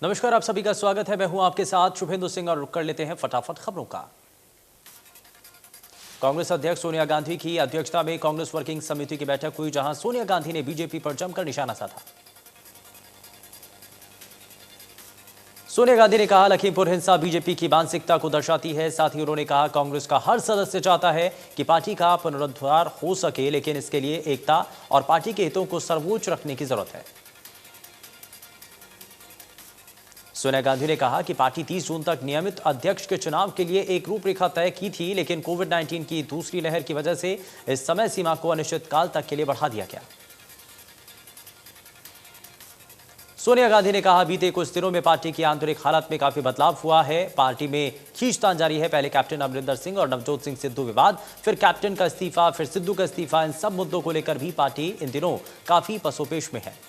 नमस्कार, आप सभी का स्वागत है। मैं हूं आपके साथ शुभेंदु सिंह और रुक कर लेते हैं फटाफट खबरों का। कांग्रेस अध्यक्ष सोनिया गांधी की अध्यक्षता में कांग्रेस वर्किंग समिति की बैठक हुई, जहां सोनिया गांधी ने बीजेपी पर जमकर निशाना साधा। सोनिया गांधी ने कहा, लखीमपुर हिंसा बीजेपी की मानसिकता को दर्शाती है। साथ ही उन्होंने कहा, कांग्रेस का हर सदस्य चाहता है कि पार्टी का पुनरुद्धार हो सके, लेकिन इसके लिए एकता और पार्टी के हितों को सर्वोच्च रखने की जरूरत है। सोनिया गांधी ने कहा कि पार्टी 30 जून तक नियमित अध्यक्ष के चुनाव के लिए एक रूपरेखा तय की थी, लेकिन कोविड-19 की दूसरी लहर की वजह से इस समय सीमा को अनिश्चितकाल तक के लिए बढ़ा दिया गया। सोनिया गांधी ने कहा, बीते कुछ दिनों में पार्टी की आंतरिक हालत में काफी बदलाव हुआ है। पार्टी में खींचतान जारी है। पहले कैप्टन अमरिंदर सिंह और नवजोत सिंह सिद्धू विवाद, फिर कैप्टन का इस्तीफा, फिर सिद्धू का इस्तीफा। इन सब मुद्दों को लेकर भी पार्टी इन दिनों काफी पसोपेश में है।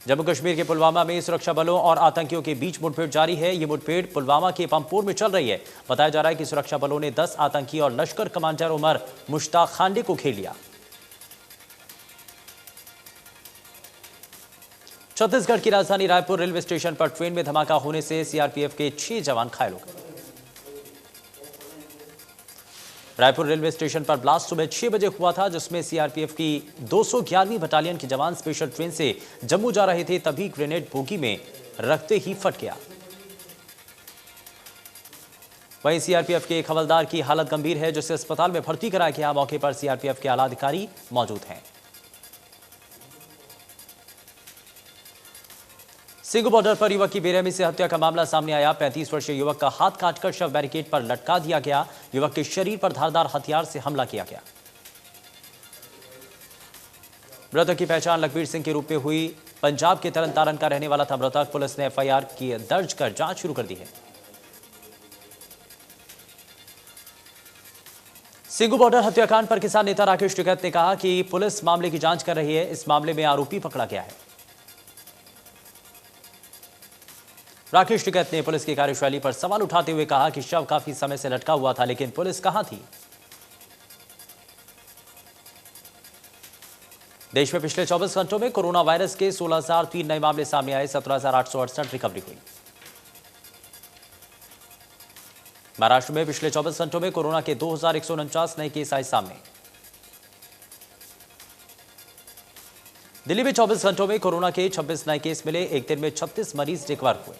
जम्मू कश्मीर के पुलवामा में सुरक्षा बलों और आतंकियों के बीच मुठभेड़ जारी है। ये मुठभेड़ पुलवामा के पंपोर में चल रही है। बताया जा रहा है कि सुरक्षा बलों ने 10 आतंकी और लश्कर कमांडर उमर मुश्ताक खांडे को घेर लिया। छत्तीसगढ़ की राजधानी रायपुर रेलवे स्टेशन पर ट्रेन में धमाका होने से सीआरपीएफ के 6 जवान घायल हो गए। रायपुर रेलवे स्टेशन पर ब्लास्ट सुबह 6 बजे हुआ था, जिसमें सीआरपीएफ की 211वीं बटालियन के जवान स्पेशल ट्रेन से जम्मू जा रहे थे। तभी ग्रेनेड बोगी में रखते ही फट गया। वहीं सीआरपीएफ के एक हवलदार की हालत गंभीर है, जिसे अस्पताल में भर्ती कराया गया। मौके पर सीआरपीएफ के आला अधिकारी मौजूद हैं। सिंगू बॉर्डर पर युवक की बेरहमी से हत्या का मामला सामने आया। 35 वर्षीय युवक का हाथ काटकर शव बैरिकेड पर लटका दिया गया। युवक के शरीर पर धारदार हथियार से हमला किया गया। मृतक की पहचान लखबीर सिंह के रूप में हुई। पंजाब के तरनतारन का रहने वाला था मृतक। पुलिस ने एफआईआर की दर्ज कर जांच शुरू कर दी है। सिंगू बॉर्डर हत्याकांड पर किसान नेता राकेश टिकैत ने कहा कि पुलिस मामले की जांच कर रही है। इस मामले में आरोपी पकड़ा गया है। राकेश टिकैत ने पुलिस की कार्यशैली पर सवाल उठाते हुए कहा कि शव काफी समय से लटका हुआ था, लेकिन पुलिस कहां थी। देश में पिछले 24 घंटों में कोरोना वायरस के 16,003 नए मामले सामने आए। 17,868 रिकवरी हुई। महाराष्ट्र में पिछले 24 घंटों में कोरोना के 2,149 नए केस आए सामने। दिल्ली में 24 घंटों में कोरोना के 26 नए केस मिले। एक दिन में 36 मरीज रिकवर हुए।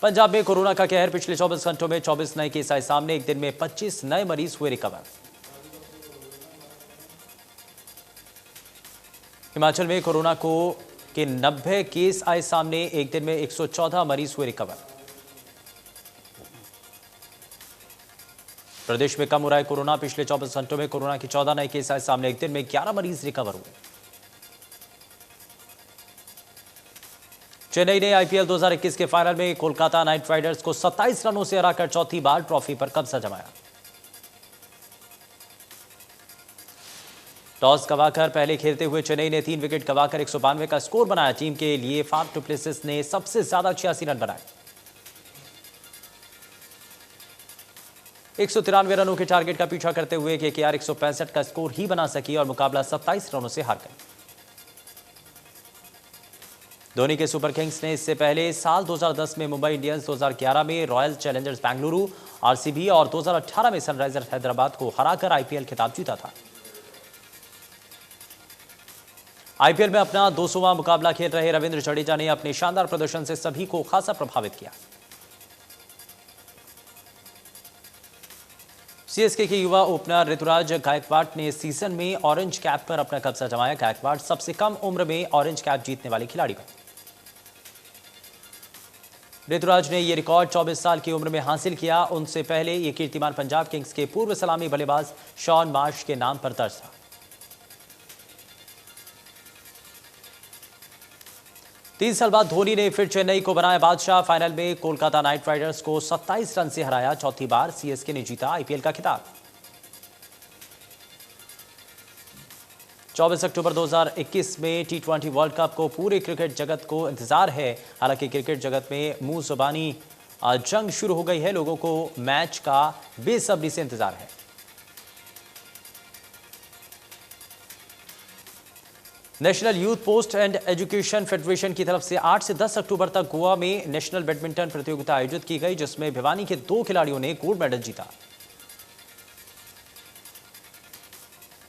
पंजाब में कोरोना का कहर। पिछले 24 घंटों में 24 नए केस आए सामने। एक दिन में 25 नए मरीज हुए रिकवर। हिमाचल में कोरोना के 90 केस आए सामने। एक दिन में 114 मरीज हुए रिकवर। प्रदेश में कम हो रहा है कोरोना। पिछले 24 घंटों में कोरोना के 14 नए केस आए सामने। एक दिन में 11 मरीज रिकवर हुए। चेन्नई ने आईपीएल 2021 के फाइनल में कोलकाता नाइट राइडर्स को 27 रनों से हराकर चौथी बार ट्रॉफी पर कब्जा जमाया। टॉस गंवाकर पहले खेलते हुए चेन्नई ने 3 विकेट गंवाकर 192 का स्कोर बनाया। टीम के लिए फाफ डु प्लेसिस ने सबसे ज्यादा 86 रन बनाए। 193 रनों के टारगेट का पीछा करते हुए केकेआर 165 का स्कोर ही बना सकी और मुकाबला 27 रनों से हार गई। धोनी के सुपर किंग्स ने इससे पहले साल 2010 में मुंबई इंडियंस, 2011 में रॉयल चैलेंजर्स बेंगलुरु आरसीबी और 2018 में सनराइजर्स हैदराबाद को हराकर आईपीएल खिताब जीता था। आईपीएल में अपना 200वां मुकाबला खेल रहे रविंद्र जडेजा ने अपने शानदार प्रदर्शन से सभी को खासा प्रभावित किया। सीएसके के युवा ओपनर ऋतुराज गायकवाड़ ने सीजन में ऑरेंज कैप पर अपना कब्जा जमाया। गायकवाड़ सबसे कम उम्र में ऑरेंज कैप जीतने वाले खिलाड़ी बने। ऋतुराज ने यह रिकॉर्ड 24 साल की उम्र में हासिल किया। उनसे पहले यह कीर्तिमान पंजाब किंग्स के पूर्व सलामी बल्लेबाज शॉन मार्श के नाम पर दर्ज था। 3 साल बाद धोनी ने फिर चेन्नई को बनाया बादशाह। फाइनल में कोलकाता नाइट राइडर्स को 27 रन से हराया। चौथी बार सीएसके ने जीता आईपीएल का खिताब। 24 अक्टूबर 2021 में टी20 वर्ल्ड कप को पूरे क्रिकेट जगत को इंतजार है। हालांकि क्रिकेट जगत में मुंह जुबानी जंग शुरू हो गई है। लोगों को मैच का बेसब्री से इंतजार है। National youth post and education federation की तरफ से 8 से 10 अक्टूबर तक गोवा में नेशनल बैडमिंटन प्रतियोगिता आयोजित की गई, जिसमें भिवानी के 2 खिलाड़ियों ने गोल्ड मेडल जीता।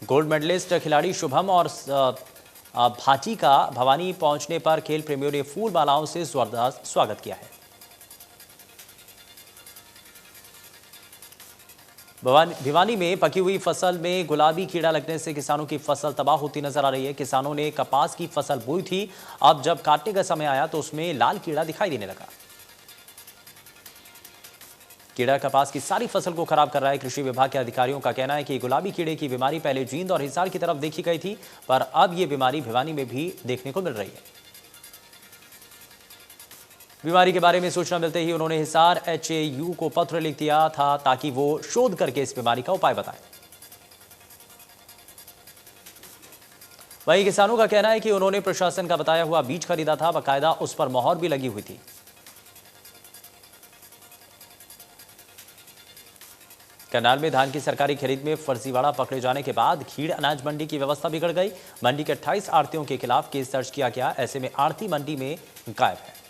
गोल्ड मेडलिस्ट खिलाड़ी शुभम और भाटी का भवानी पहुंचने पर खेल प्रेमियों ने फूल मालाओं से जोरदार स्वागत किया है। भिवानी में पकी हुई फसल में गुलाबी कीड़ा लगने से किसानों की फसल तबाह होती नजर आ रही है। किसानों ने कपास की फसल बोई थी, अब जब काटने का समय आया तो उसमें लाल कीड़ा दिखाई देने लगा। कीड़ा कपास की सारी फसल को खराब कर रहा है। कृषि विभाग के अधिकारियों का कहना है कि गुलाबी कीड़े की बीमारी पहले जींद और हिसार की तरफ देखी गई थी, पर अब यह बीमारी भिवानी में भी देखने को मिल रही है। बीमारी के बारे में सूचना मिलते ही उन्होंने हिसार HAU को पत्र लिख दिया था ताकि वो शोध करके इस बीमारी का उपाय बताएं। वहीं किसानों का कहना है कि उन्होंने प्रशासन का बताया हुआ बीज खरीदा था, बाकायदा उस पर मोहर भी लगी हुई थी। करनाल में धान की सरकारी खरीद में फर्जीवाड़ा पकड़े जाने के बाद खीड़ अनाज मंडी की व्यवस्था बिगड़ गई। मंडी के 28 आड़तियों के खिलाफ केस दर्ज किया गया। ऐसे में आड़ती मंडी में गायब है।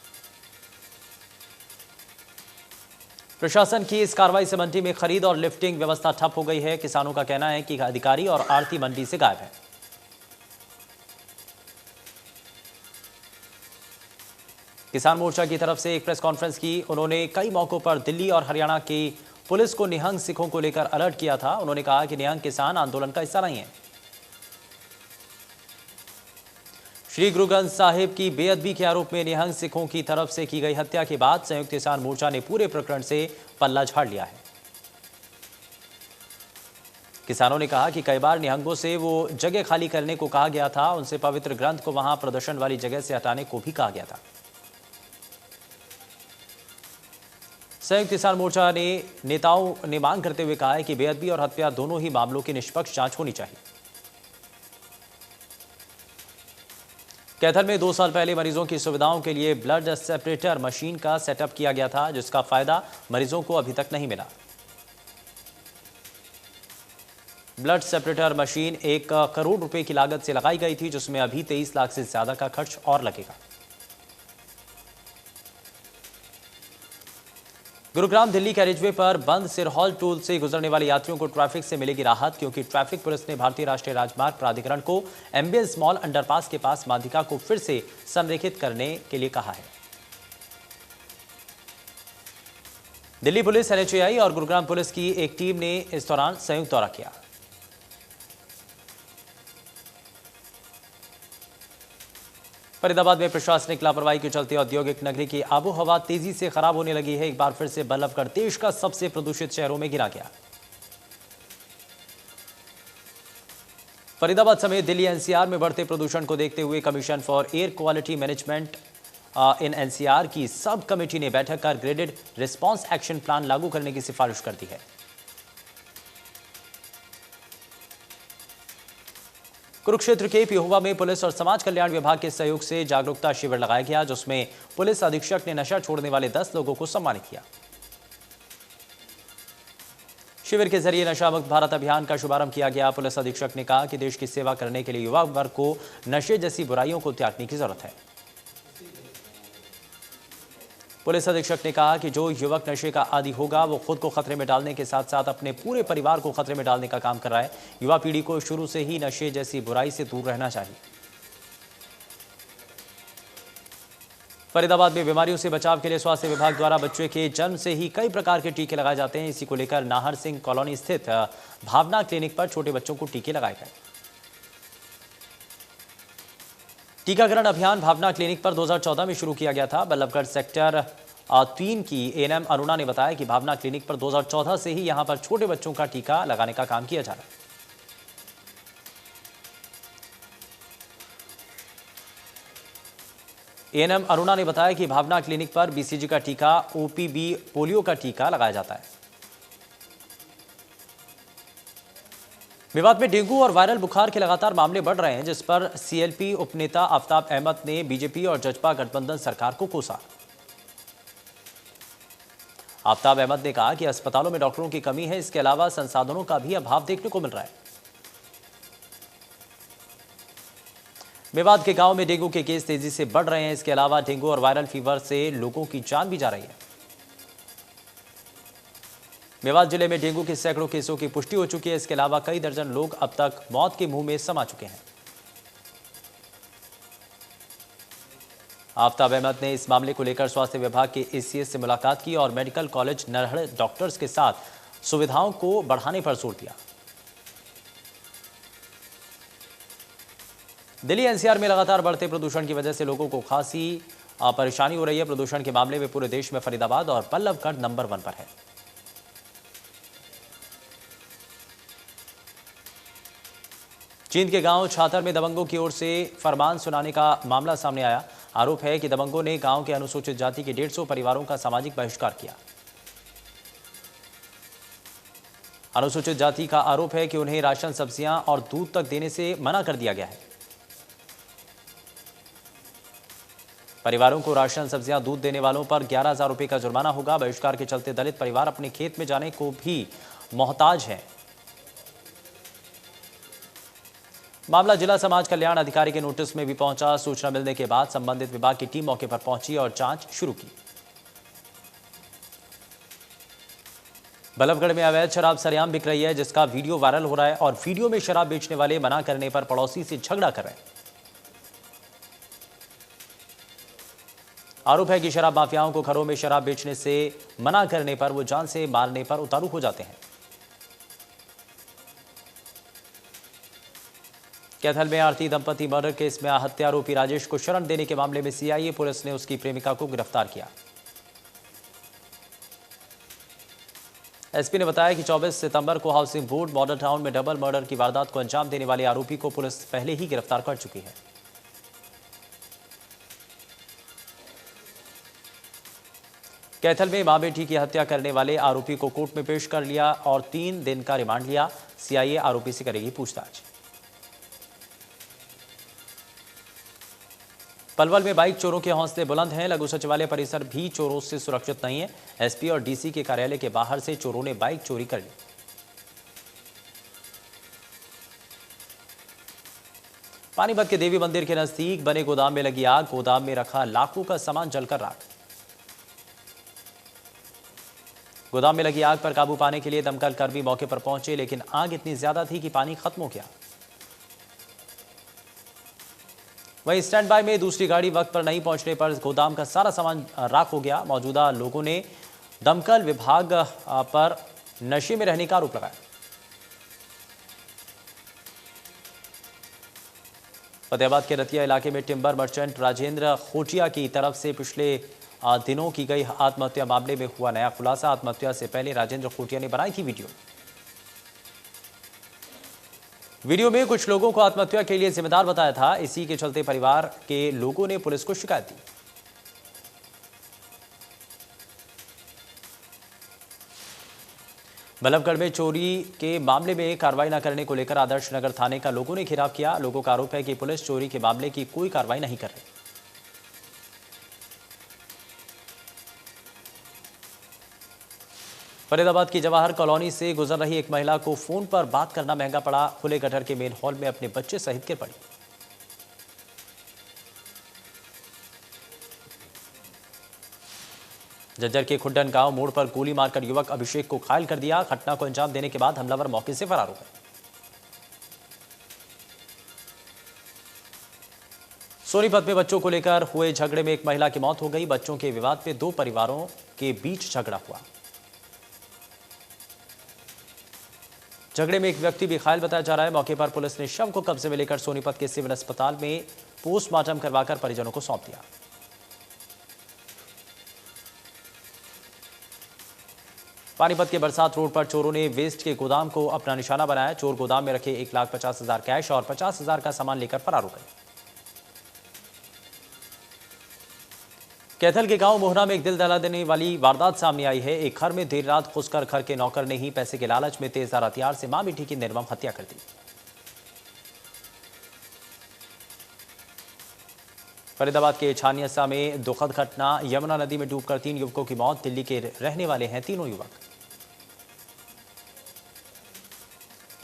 प्रशासन की इस कार्रवाई से मंडी में खरीद और लिफ्टिंग व्यवस्था ठप हो गई है। किसानों का कहना है कि अधिकारी और आड़ती मंडी से गायब है। किसान मोर्चा की तरफ से एक प्रेस कॉन्फ्रेंस की। उन्होंने कई मौकों पर दिल्ली और हरियाणा की पुलिस को निहंग सिखों को लेकर अलर्ट किया था। उन्होंने कहा कि निहंग किसान आंदोलन का हिस्सा नहीं है। श्री गुरु ग्रंथ साहिब की बेअदबी के आरोप में निहंग सिखों की तरफ से की गई हत्या के बाद संयुक्त किसान मोर्चा ने पूरे प्रकरण से पल्ला झाड़ लिया है। किसानों ने कहा कि कई बार निहंगों से वो जगह खाली करने को कहा गया था, उनसे पवित्र ग्रंथ को वहां प्रदर्शन वाली जगह से हटाने को भी कहा गया था। संयुक्त किसान मोर्चा ने नेताओं ने मांग करते हुए कहा है कि बेअदबी और हत्या दोनों ही मामलों की निष्पक्ष जांच होनी चाहिए। कैथल में 2 साल पहले मरीजों की सुविधाओं के लिए ब्लड सेपरेटर मशीन का सेटअप किया गया था, जिसका फायदा मरीजों को अभी तक नहीं मिला। ब्लड सेपरेटर मशीन 1 करोड़ रुपए की लागत से लगाई गई थी, जिसमें अभी 23 लाख से ज्यादा का खर्च और लगेगा। गुरुग्राम दिल्ली कैरिजवे पर बंद सिरहौल टोल से गुजरने वाले यात्रियों को ट्रैफिक से मिलेगी राहत, क्योंकि ट्रैफिक पुलिस ने भारतीय राष्ट्रीय राजमार्ग प्राधिकरण को एम्बियंस मॉल अंडरपास के पास माध्यिका को फिर से संरेखित करने के लिए कहा है। दिल्ली पुलिस, NHAI और गुरुग्राम पुलिस की एक टीम ने इस दौरान संयुक्त दौरा किया। फरीदाबाद में प्रशासनिक लापरवाही के चलते औद्योगिक नगरी की आबोहवा तेजी से खराब होने लगी है। एक बार फिर से बल्लभगढ़ देश का सबसे प्रदूषित शहरों में गिना गया। फरीदाबाद समेत दिल्ली NCR में बढ़ते प्रदूषण को देखते हुए commission for air quality management in NCR की सब कमेटी ने बैठक कर ग्रेडेड रिस्पांस एक्शन प्लान लागू करने की सिफारिश कर दी है। कुरुक्षेत्र के पिहोवा में पुलिस और समाज कल्याण विभाग के सहयोग से जागरूकता शिविर लगाया गया, जिसमें पुलिस अधीक्षक ने नशा छोड़ने वाले 10 लोगों को सम्मानित किया। शिविर के जरिए नशा मुक्त भारत अभियान का शुभारंभ किया गया। पुलिस अधीक्षक ने कहा कि देश की सेवा करने के लिए युवा वर्ग को नशे जैसी बुराइयों को त्यागने की जरूरत है। पुलिस अधीक्षक ने कहा कि जो युवक नशे का आदी होगा वो खुद को खतरे में डालने के साथ साथ अपने पूरे परिवार को खतरे में डालने का काम कर रहा है। युवा पीढ़ी को शुरू से ही नशे जैसी बुराई से दूर रहना चाहिए। फरीदाबाद में बीमारियों से बचाव के लिए स्वास्थ्य विभाग द्वारा बच्चे के जन्म से ही कई प्रकार के टीके लगाए जाते हैं। इसी को लेकर नाहर सिंह कॉलोनी स्थित भावना क्लिनिक पर छोटे बच्चों को टीके लगाए गए। टीकाकरण अभियान भावना क्लिनिक पर 2014 में शुरू किया गया था। बल्लभगढ़ सेक्टर 3 की ANM अरुणा ने बताया कि भावना क्लिनिक पर 2014 से ही यहां पर छोटे बच्चों का टीका लगाने का काम किया जा रहा है। ANM अरुणा ने बताया कि भावना क्लिनिक पर BCG का टीका, OPB पोलियो का टीका लगाया जाता है। मेवात में डेंगू और वायरल बुखार के लगातार मामले बढ़ रहे हैं, जिस पर CLP उपनेता आफ्ताब अहमद ने बीजेपी और जजपा गठबंधन सरकार को कोसा। आफ्ताब अहमद ने कहा कि अस्पतालों में डॉक्टरों की कमी है, इसके अलावा संसाधनों का भी अभाव देखने को मिल रहा है। मेवात के गांव में डेंगू के केस तेजी से बढ़ रहे हैं। इसके अलावा डेंगू और वायरल फीवर से लोगों की जान भी जा रही है। मेवात जिले में डेंगू के सैकड़ों केसों की पुष्टि हो चुकी है। इसके अलावा कई दर्जन लोग अब तक मौत के मुंह में समा चुके हैं। आफ्ताब अहमद ने इस मामले को लेकर स्वास्थ्य विभाग के एसीएस से मुलाकात की और मेडिकल कॉलेज नरहड़ डॉक्टर्स के साथ सुविधाओं को बढ़ाने पर जोर दिया। दिल्ली एनसीआर में लगातार बढ़ते प्रदूषण की वजह से लोगों को खासी परेशानी हो रही है। प्रदूषण के मामले में पूरे देश में फरीदाबाद और पल्लवगढ़ नंबर 1 पर है। चीन के गांव छातर में दबंगों की ओर से फरमान सुनाने का मामला सामने आया। आरोप है कि दबंगों ने गांव के अनुसूचित जाति के 150 परिवारों का सामाजिक बहिष्कार किया। अनुसूचित जाति का आरोप है कि उन्हें राशन, सब्जियां और दूध तक देने से मना कर दिया गया है। परिवारों को राशन, सब्जियां, दूध देने वालों पर 11,000 रुपए का जुर्माना होगा। बहिष्कार के चलते दलित परिवार अपने खेत में जाने को भी मोहताज हैं। मामला जिला समाज कल्याण अधिकारी के नोटिस में भी पहुंचा। सूचना मिलने के बाद संबंधित विभाग की टीम मौके पर पहुंची और जांच शुरू की। बल्लभगढ़ में अवैध शराब सरेआम बिक रही है, जिसका वीडियो वायरल हो रहा है और वीडियो में शराब बेचने वाले मना करने पर पड़ोसी से झगड़ा कर रहे हैं। आरोप है कि शराब माफियाओं को घरों में शराब बेचने से मना करने पर वो जान से मारने पर उतारू हो जाते हैं। कैथल में आरती दंपति मर्डर केस में हत्या आरोपी राजेश को शरण देने के मामले में सीआईए पुलिस ने उसकी प्रेमिका को गिरफ्तार किया। एसपी ने बताया कि 24 सितंबर को हाउसिंग बोर्ड मॉडल टाउन में डबल मर्डर की वारदात को अंजाम देने वाले आरोपी को पुलिस पहले ही गिरफ्तार कर चुकी है। कैथल में मां बेटी की हत्या करने वाले आरोपी को कोर्ट में पेश कर लिया और 3 दिन का रिमांड लिया। सीआईए आरोपी से करेगी पूछताछ। पलवल में बाइक चोरों के हौसले बुलंद हैं। लघु सचिवालय परिसर भी चोरों से सुरक्षित नहीं है। एसपी और डीसी के कार्यालय के बाहर से चोरों ने बाइक चोरी कर ली। पानीपत के देवी मंदिर के नजदीक बने गोदाम में लगी आग। गोदाम में रखा लाखों का सामान जलकर राख। गोदाम में लगी आग पर काबू पाने के लिए दमकल कर्मी मौके पर पहुंचे, लेकिन आग इतनी ज्यादा थी कि पानी खत्म हो गया। वहीं स्टैंड बाय में दूसरी गाड़ी वक्त पर नहीं पहुंचने पर गोदाम का सारा सामान राख हो गया। मौजूदा लोगों ने दमकल विभाग पर नशे में रहने का आरोप लगाया। फतेहाबाद के रतिया इलाके में टिंबर मर्चेंट राजेंद्र खोटिया की तरफ से पिछले दिनों की गई आत्महत्या मामले में हुआ नया खुलासा। आत्महत्या से पहले राजेंद्र खोटिया ने बनाई थी वीडियो में कुछ लोगों को आत्महत्या के लिए जिम्मेदार बताया था। इसी के चलते परिवार के लोगों ने पुलिस को शिकायत दी। बल्लभगढ़ में चोरी के मामले में कार्रवाई न करने को लेकर आदर्श नगर थाने का लोगों ने घेराव किया। लोगों का आरोप है कि पुलिस चोरी के मामले की कोई कार्रवाई नहीं कर रही। फरीदाबाद की जवाहर कॉलोनी से गुजर रही एक महिला को फोन पर बात करना महंगा पड़ा। खुले गटर के मेन हॉल में अपने बच्चे सहित गिर पड़ी। जज्जर के खुड्डन गांव मोड़ पर गोली मारकर युवक अभिषेक को घायल कर दिया। घटना को अंजाम देने के बाद हमलावर मौके से फरार हो गए। सोनीपत में बच्चों को लेकर हुए झगड़े में एक महिला की मौत हो गई। बच्चों के विवाद में 2 परिवारों के बीच झगड़ा हुआ। झगड़े में एक व्यक्ति भी घायल बताया जा रहा है। मौके पर पुलिस ने शव को कब्जे में लेकर सोनीपत के सिविल अस्पताल में पोस्टमार्टम करवाकर परिजनों को सौंप दिया। पानीपत के बरसात रोड पर चोरों ने वेस्ट के गोदाम को अपना निशाना बनाया। चोर गोदाम में रखे 1,50,000 कैश और 50,000 का सामान लेकर फरार हो गए। कैथल के गांव मोहना में एक दिल दहला देने वाली वारदात सामने आई है। एक घर में देर रात घुसकर घर के नौकर ने ही पैसे के लालच में तेजधार हथियार से मां बेटी की निर्मम हत्या कर दी। फरीदाबाद के छानियासा में दुखद घटना। यमुना नदी में डूबकर 3 युवकों की मौत। दिल्ली के रहने वाले हैं तीनों युवक।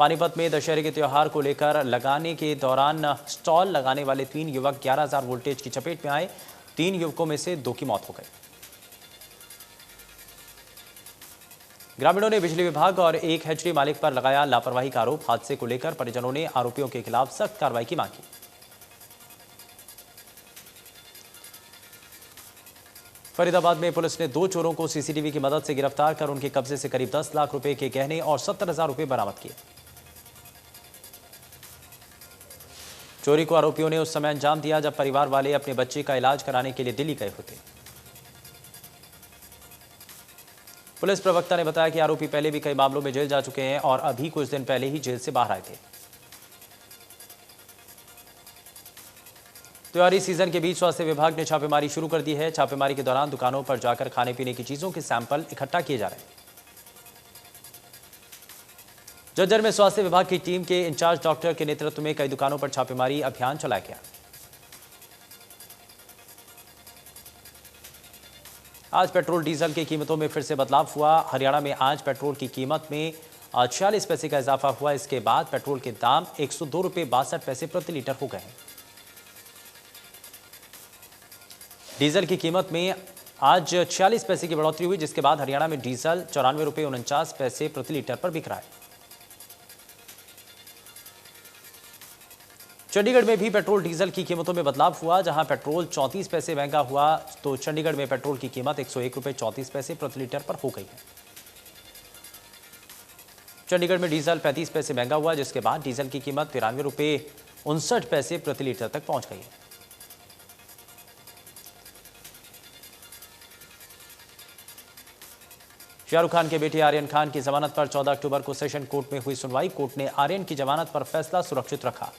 पानीपत में दशहरे के त्योहार को लेकर लगाने के दौरान स्टॉल लगाने वाले 3 युवक 11,000 वोल्टेज की चपेट में आए। 3 युवकों में से 2 की मौत हो गई। ग्रामीणों ने बिजली विभाग और एक हैचरी मालिक पर लगाया लापरवाही का आरोप। हादसे को लेकर परिजनों ने आरोपियों के खिलाफ सख्त कार्रवाई की मांग की। फरीदाबाद में पुलिस ने 2 चोरों को सीसीटीवी की मदद से गिरफ्तार कर उनके कब्जे से करीब 10 लाख रुपए के गहने और 70,000 रुपए बरामद किए। चोरी को आरोपियों ने उस समय अंजाम दिया जब परिवार वाले अपने बच्चे का इलाज कराने के लिए दिल्ली गए होते। पुलिस प्रवक्ता ने बताया कि आरोपी पहले भी कई मामलों में जेल जा चुके हैं और अभी कुछ दिन पहले ही जेल से बाहर आए थे। त्योहारी सीजन के बीच स्वास्थ्य विभाग ने छापेमारी शुरू कर दी है। छापेमारी के दौरान दुकानों पर जाकर खाने पीने की चीजों के सैंपल इकट्ठा किए जा रहे हैं। जज्जर में स्वास्थ्य विभाग की टीम के इंचार्ज डॉक्टर के नेतृत्व में कई दुकानों पर छापेमारी अभियान चलाया गया। आज पेट्रोल डीजल की कीमतों में फिर से बदलाव हुआ। हरियाणा में आज पेट्रोल की कीमत में 46 पैसे का इजाफा हुआ। इसके बाद पेट्रोल के दाम 102 रुपये 62 पैसे प्रति लीटर हो गए। डीजल की कीमत में आज 46 पैसे की बढ़ोतरी हुई, जिसके बाद हरियाणा में डीजल 94 रुपये 49 पैसे प्रति लीटर पर बिक रहा है। चंडीगढ़ में भी पेट्रोल डीजल की कीमतों में बदलाव हुआ। जहां पेट्रोल 34 पैसे महंगा हुआ तो चंडीगढ़ में पेट्रोल की कीमत 101 रुपये 34 पैसे प्रति लीटर पर हो गई है। चंडीगढ़ में डीजल 35 पैसे महंगा हुआ, जिसके बाद डीजल की कीमत 93 रुपये 59 पैसे प्रति लीटर तक पहुंच गई है। शाहरुख खान के बेटे आर्यन खान की जमानत पर 14 अक्टूबर को सेशन कोर्ट में हुई सुनवाई। कोर्ट ने आर्यन की जमानत पर फैसला सुरक्षित रखा।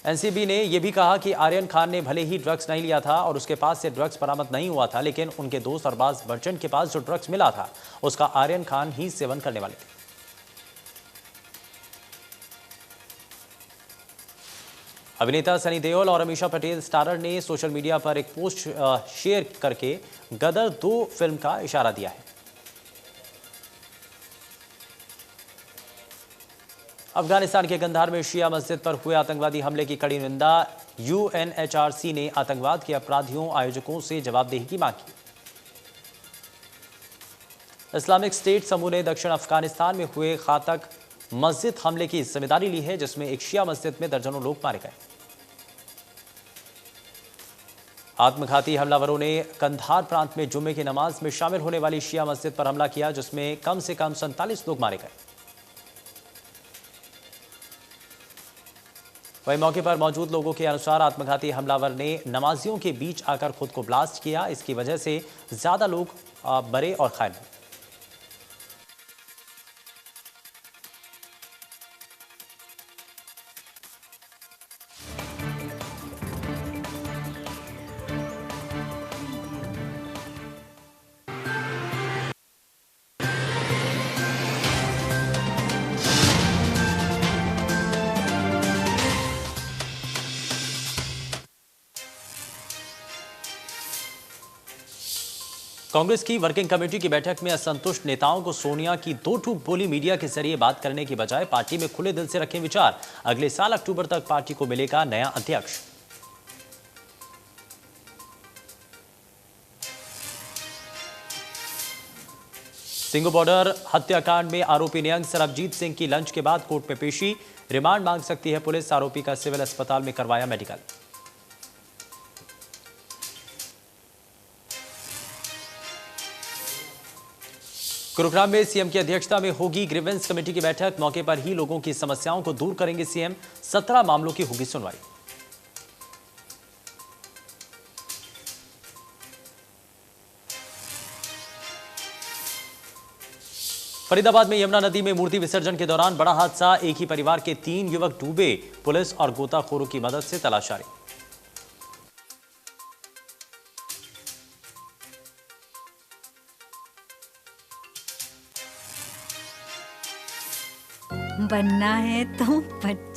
एनसीबी ने यह भी कहा कि आर्यन खान ने भले ही ड्रग्स नहीं लिया था और उसके पास से ड्रग्स बरामद नहीं हुआ था, लेकिन उनके दोस्त अरबाज बच्चन के पास जो ड्रग्स मिला था उसका आर्यन खान ही सेवन करने वाले थे। अभिनेता सनी देओल और अमीषा पटेल स्टारर ने सोशल मीडिया पर एक पोस्ट शेयर करके गदर 2 फिल्म का इशारा दिया है। अफगानिस्तान के कंधार में शिया मस्जिद पर हुए आतंकवादी हमले की कड़ी निंदा। यूएनएचआरसी ने आतंकवाद के अपराधियों आयोजकों से जवाबदेही की मांग की। इस्लामिक स्टेट समूह ने दक्षिण अफगानिस्तान में हुए घातक मस्जिद हमले की जिम्मेदारी ली है, जिसमें एक शिया मस्जिद में दर्जनों लोग मारे गए। आत्मघाती हमलावरों ने कंधार प्रांत में जुम्मे की नमाज में शामिल होने वाली शिया मस्जिद पर हमला किया, जिसमें कम से कम 47 लोग मारे गए। वहीं मौके पर मौजूद लोगों के अनुसार आत्मघाती हमलावर ने नमाजियों के बीच आकर खुद को ब्लास्ट किया। इसकी वजह से ज्यादा लोग मरे और घायल हुए। कांग्रेस की वर्किंग कमेटी की बैठक में असंतुष्ट नेताओं को सोनिया की 2 टूक बोली मीडिया के जरिए बात करने की बजाय पार्टी में खुले दिल से रखें विचार। अगले साल अक्टूबर तक पार्टी को मिलेगा नया अध्यक्ष। सिंगू बॉर्डर हत्याकांड में आरोपी नियंग सरबजीत सिंह की लंच के बाद कोर्ट में पेशी। रिमांड मांग सकती है पुलिस। आरोपी का सिविल अस्पताल में करवाया मेडिकल। गुरुग्राम में सीएम की अध्यक्षता में होगी ग्रीवेंस कमेटी की बैठक। मौके पर ही लोगों की समस्याओं को दूर करेंगे सीएम। 17 मामलों की होगी सुनवाई। फरीदाबाद में यमुना नदी में मूर्ति विसर्जन के दौरान बड़ा हादसा। एक ही परिवार के 3 युवक डूबे। पुलिस और गोताखोरों की मदद से तलाश जारी। बनना है तो बच्चे